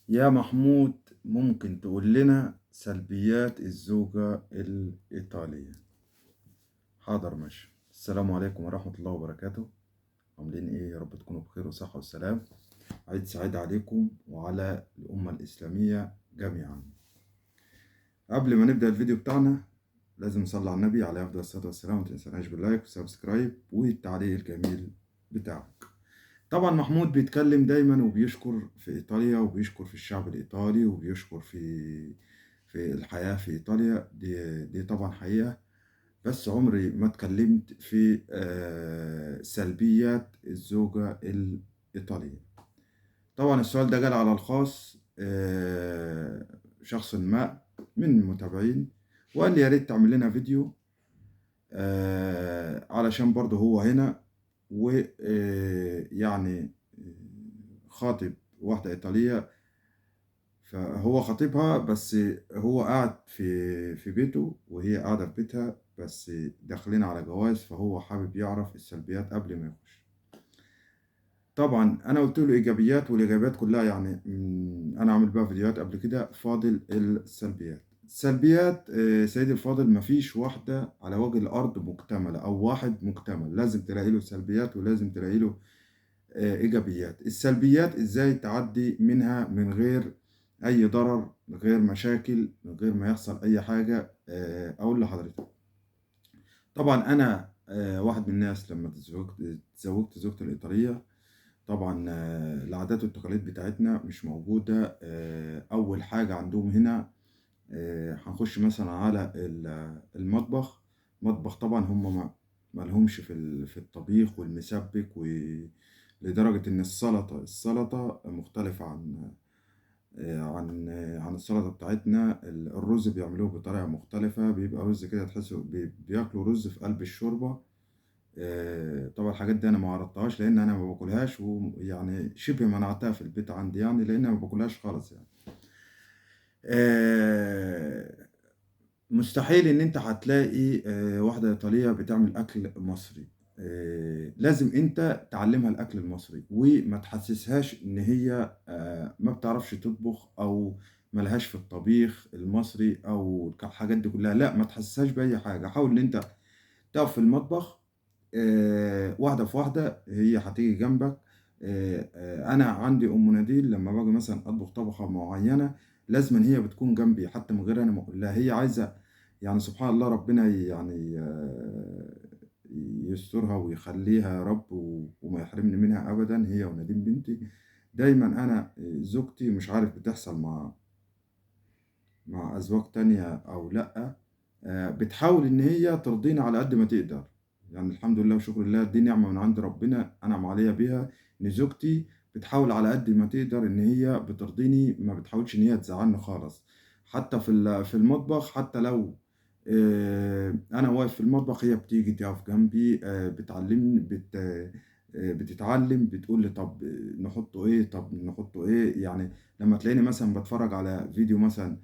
يا محمود، ممكن تقول لنا سلبيات الزوجة الإيطالية؟ حاضر، ماشي. السلام عليكم ورحمة الله وبركاته. عاملين إيه؟ يا رب تكونوا بخير وصحة وسلام. عيد سعيد عليكم وعلى الأمة الإسلامية جميعا. قبل ما نبدأ الفيديو بتاعنا لازم نصلي على النبي عليه أفضل الصلاة والسلام، ومتنساناش باللايك والسبسكرايب والتعليق الجميل بتاعك. طبعا محمود بيتكلم دايما وبيشكر في إيطاليا وبيشكر في الشعب الإيطالي وبيشكر في الحياة في إيطاليا. دي طبعا حقيقة، بس عمري ما اتكلمت في سلبيات الزوجة الإيطالية. طبعا السؤال ده جال على الخاص شخص ما من المتابعين، وقال لي يا ريت تعمل لنا فيديو علشان برضه هو هنا ويعني خاطب واحدة إيطالية. فهو خطيبها، بس هو قاعد في بيته وهي قاعدة في بيتها، بس داخلين على جواز، فهو حابب يعرف السلبيات قبل ما يخش. طبعا أنا قلت له إيجابيات، والإيجابيات كلها يعني أنا عامل بقى فيديوهات قبل كده. فاضل السلبيات سيدي الفاضل، مفيش واحدة على وجه الأرض مكتملة أو واحد مكتمل، لازم تلاقي له سلبيات ولازم تلاقي له إيجابيات. السلبيات إزاي تعدي منها من غير أي ضرر، من غير مشاكل، من غير ما يحصل أي حاجة. أقول لحضرتك، طبعا أنا واحد من الناس لما تزوجت زوجتي الإيطالية. طبعا العادات والتقاليد بتاعتنا مش موجودة. أول حاجة عندهم هنا هنخش مثلا على المطبخ. مطبخ طبعا هم ما لهمش في الطبيخ والمسبك، لدرجة إن السلطة مختلفة عن السلطة بتاعتنا. الرز بيعملوه بطريقة مختلفة، بيبقى رز كده تحسوا بياكلوا رز في قلب الشوربة. طبعا الحاجات دي أنا ما عرضتهاش لأن أنا ما باكلهاش، ويعني شبه منعتها في البيت عندي، يعني لأن أنا ما باكلهاش خالص يعني. آه، مستحيل ان انت هتلاقي واحدة ايطالية بتعمل اكل مصري. لازم انت تعلمها الاكل المصري وما تحسسهاش ان هي ما بتعرفش تطبخ او ملهاش في الطبيخ المصري او الحاجات دي كلها. لا، ما تحسسهاش باي حاجة. حاول ان انت تقف في المطبخ واحدة في واحدة، هي هتيجي جنبك. أنا عندي أم نادين لما باجي مثلا أطبخ طبخة معينة، لازم إن هي بتكون جنبي حتى من غير أنا ما أقول لها. هي عايزة يعني سبحان الله، ربنا يعني يسترها ويخليها يا رب وما يحرمني منها أبدا، هي ونادين بنتي. دايما أنا زوجتي مش عارف بتحصل مع أزواج تانية أو لأ، بتحاول إن هي ترضيني على قد ما تقدر. يعني الحمد لله وشكر لله، دي نعمة من عند ربنا أنعم عليا بيها، إن زوجتي بتحاول على قد ما تقدر إن هي بترضيني، ما بتحاولش إن هي تزعلني خالص. حتى في المطبخ، حتى لو أنا واقف في المطبخ، هي بتيجي تقف جنبي بتعلمني بتتعلم، بتقول لي طب نحطه إيه، طب نحطه إيه. يعني لما تلاقيني مثلا بتفرج على فيديو مثلا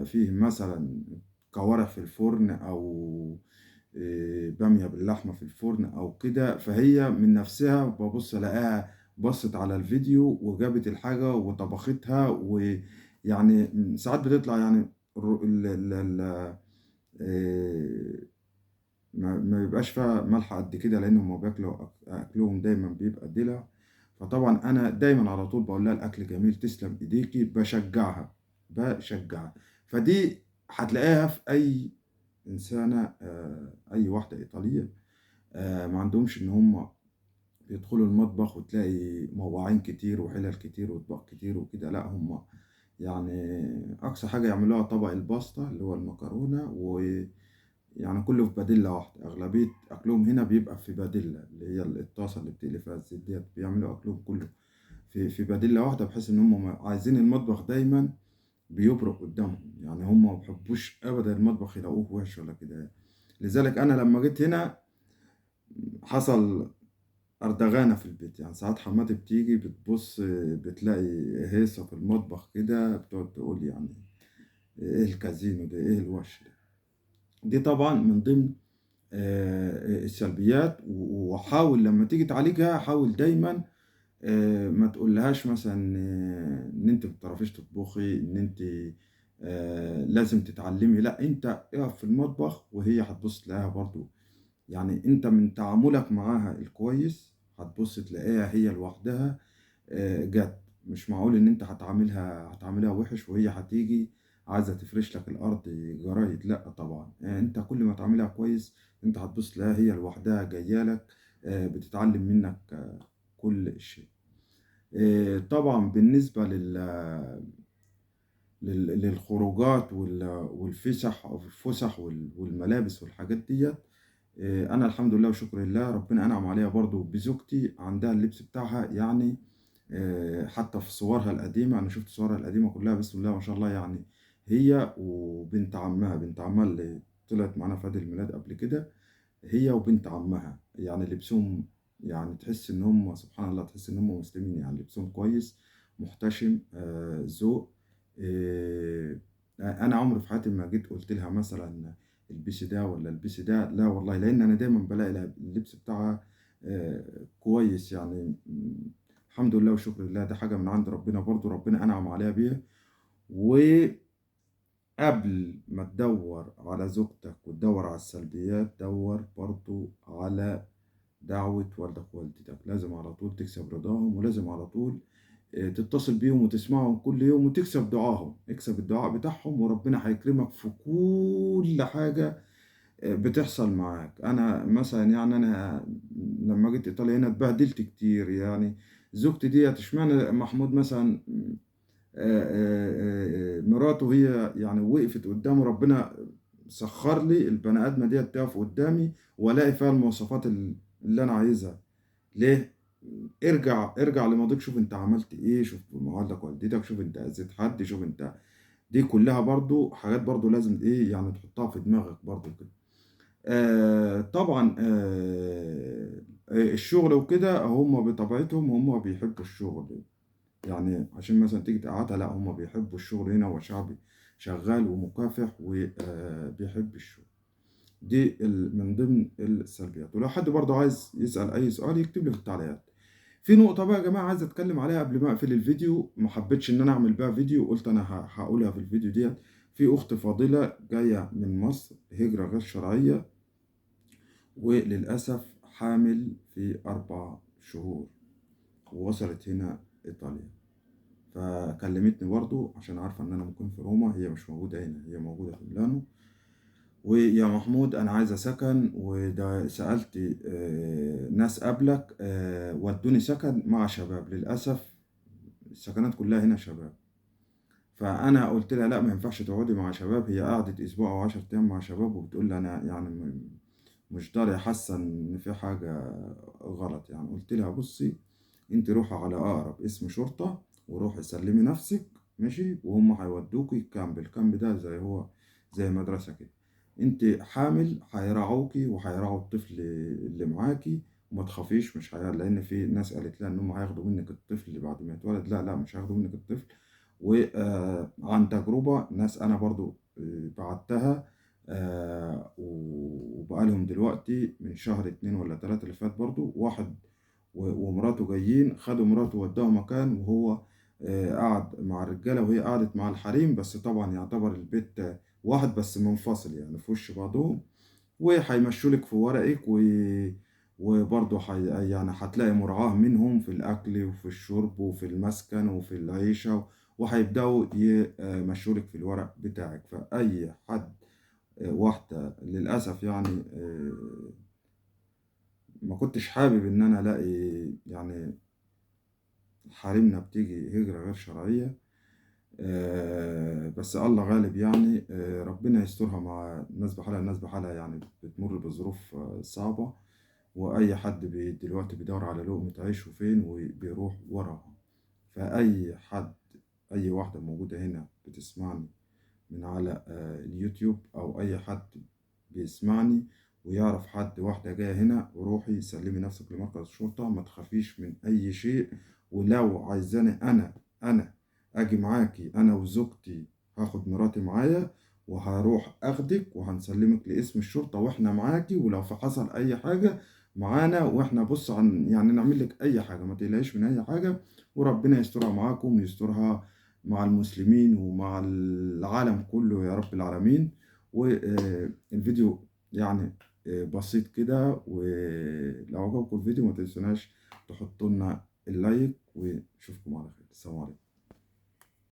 فيه مثلا كوارع في الفرن او بامية باللحمة في الفرن او كده، فهي من نفسها ببص الاقيها بصت على الفيديو وجابت الحاجة وطبختها. ويعني ساعات بتطلع يعني الر- ال ال ال آه، ما بيبقاش فيها ملح قد كده، لان هم بياكلوا اكلهم دايما بيبقى دلع. فطبعا انا دايما على طول بقول لها الاكل جميل، تسلم ايديكي، بشجعها. فدي هتلاقيها في اي انسانه، اي واحده ايطاليه ما عندهمش ان هم بيدخلوا المطبخ وتلاقي مواعين كتير وحلل كتير واطباق كتير وكده. لا، هم يعني اقصى حاجه يعملوها طبق الباستا اللي هو المكرونه، يعني كله في باديلا واحدة. أغلبية أكلهم هنا بيبقى في باديلا، اللي هي الطاسة اللي بتقلي فيها الزيت ديت. بيعملوا أكلهم كله في باديلا واحدة، بحيث إن هم عايزين المطبخ دايما بيبرق قدامهم. يعني هم ما بيحبوش أبدا المطبخ يلاقوه وحش ولا كده. لذلك أنا لما جيت هنا حصل أردغانة في البيت. يعني ساعات حماتي بتيجي بتبص بتلاقي هيصة في المطبخ كده، بتقعد تقول يعني إيه الكازينو ده، إيه الوش ده. دي طبعا من ضمن السلبيات. وحاول لما تيجي تعالجها، حاول دايما ما تقولهاش مثلا ان انت ما بتعرفيش تطبخي، ان انت لازم تتعلمي. لا، انت اقف في المطبخ وهي هتبص تلاقيها برضو. يعني انت من تعاملك معاها الكويس هتبص تلاقيها هي لوحدها جت. مش معقول ان انت هتعاملها وحش وهي هتيجي عايزه تفرش لك الارض جرايد. لا طبعا، انت كل ما تعاملها كويس انت هتبص تلاقيها هي لوحدها جايه لك بتتعلم منك كل شيء. طبعا بالنسبه للخروجات والفسح أو الفسح والملابس والحاجات ديت، انا الحمد لله وشكر لله ربنا انعم عليها برضو بزوجتي، عندها اللبس بتاعها يعني. حتى في صورها القديمة، أنا شفت صورها القديمة كلها بسم الله ما شاء الله يعني. هي وبنت عمها، بنت عمها اللي طلعت معانا في عيد الميلاد قبل كده، هي وبنت عمها يعني لبسهم، يعني تحس إن هم سبحان الله، تحس إن هم مسلمين. يعني لبسهم كويس، محتشم، ذوق. أنا عمري في حياتي ما جيت قلت لها مثلا البسي ده ولا البسي ده، لا والله، لأن أنا دايما بلاقي اللبس بتاعها كويس يعني. الحمد لله وشكر لله، ده حاجة من عند ربنا برضو، ربنا أنعم عليها بيها. وقبل ما تدور على زوجتك وتدور على السلبيات، دور برضو على دعوة والدك ووالدتك. لازم على طول تكسب رضاهم، ولازم على طول تتصل بيهم وتسمعهم كل يوم وتكسب دعاهم. اكسب الدعاء بتاعهم وربنا هيكرمك في كل حاجة بتحصل معاك. انا مثلا يعني انا لما جيت ايطاليا هنا اتبهدلت كتير يعني. زوجتي دي اشمعنى محمود مثلا مراته هي يعني وقفت قدامه، ربنا سخر لي البني ادمه دي تقف قدامي والاقي فيها المواصفات اللي انا عايزها. ليه؟ ارجع لماضيك، شوف انت عملت ايه، شوف معادلك والدتك، شوف انت اذيت حد، شوف انت. دي كلها برضو حاجات برضو لازم ايه يعني تحطها في دماغك برضو كده. طبعا الشغل وكده هم بطبيعتهم هم بيحبوا الشغل. يعني عشان مثلا تيجي تقعدها، لا هم بيحبوا الشغل. هنا هو شعبي شغال ومكافح وبيحب الشغل. دي من ضمن السلبيات. ولو حد برضه عايز يسأل أي سؤال يكتب لي في التعليقات. في نقطة بقى يا جماعة عايز أتكلم عليها قبل ما أقفل الفيديو، ما حبيتش إن أنا أعمل بقى فيديو، قلت أنا هقولها في الفيديو ديت. في أخت فاضلة جاية من مصر هجرة غير شرعية، وللأسف حامل في 4 شهور، ووصلت هنا إيطاليا. فكلمتني برضو عشان عارفة إن أنا ممكن في روما، هي مش موجودة هنا، هي موجودة في ميلانو. ويا محمود أنا عايزة سكن، وده سألت ناس قبلك ودوني سكن مع شباب. للأسف السكنات كلها هنا شباب. فأنا قلت لها لا، ما ينفعش تقعدي مع شباب. هي قعدت أسبوع أو 10 أيام مع شباب وبتقول لي أنا يعني مش داري، حاسة إن في حاجة غلط. يعني قلت لها بصي، أنت روحي على أقرب اسم شرطة وروحي سلمي نفسك، ماشي، وهم هيودوكي الكامب. الكامب ده زي هو زي مدرسة كده. أنت حامل هيراعوكي وهيراعوا الطفل اللي معاكي، وما تخافيش مش لأن في ناس قالت لها إن هم هياخدوا منك الطفل بعد ما يتولد. لا لا، مش هياخدوا منك الطفل. وعن تجربة ناس أنا برضو بعتها وبقالهم دلوقتي من شهر 2 ولا 3 اللي فات برضو، واحد ومراته جايين خدوا مراته ودوها مكان، وهو قعد مع الرجالة وهي قعدت مع الحريم. بس طبعا يعتبر البيت واحد بس منفصل يعني في وش بعضهم. وهيمشولك في ورقك وبرضه يعني هتلاقي مراعاة منهم في الأكل وفي الشرب وفي المسكن وفي العيشة، وهيبدأوا يمشولك في الورق بتاعك. فأي حد واحدة للأسف يعني ما كنتش حابب إن أنا ألاقي يعني حريمنا بتيجي هجرة غير شرعية. بس الله غالب يعني. ربنا يسترها مع الناس بحالها. الناس بحالها يعني بتمر بظروف صعبة، وأي حد دلوقتي بيدور على لقمة عيشه فين وبيروح وراها. فأي حد، أي واحدة موجودة هنا بتسمعني من على اليوتيوب، أو أي حد بيسمعني ويعرف حد واحدة جاية هنا، وروحي سلمي نفسك لمركز الشرطة، ما تخافيش من أي شيء. ولو عايزاني أنا أجي معاكي أنا وزوجتي، هاخد مراتي معايا وهروح أخدك وهنسلمك لاسم الشرطة وإحنا معاكي. ولو في حصل أي حاجة معانا، واحنا بص يعني نعمل لك اي حاجه، ما تقلقيش من اي حاجه، وربنا يسترها معاكم ويسترها مع المسلمين ومع العالم كله يا رب العالمين. والفيديو يعني بسيط كده، ولو عجبكم الفيديو ما تنسوناش تحطوا لنا اللايك، ونشوفكم على خير. السلام عليكم.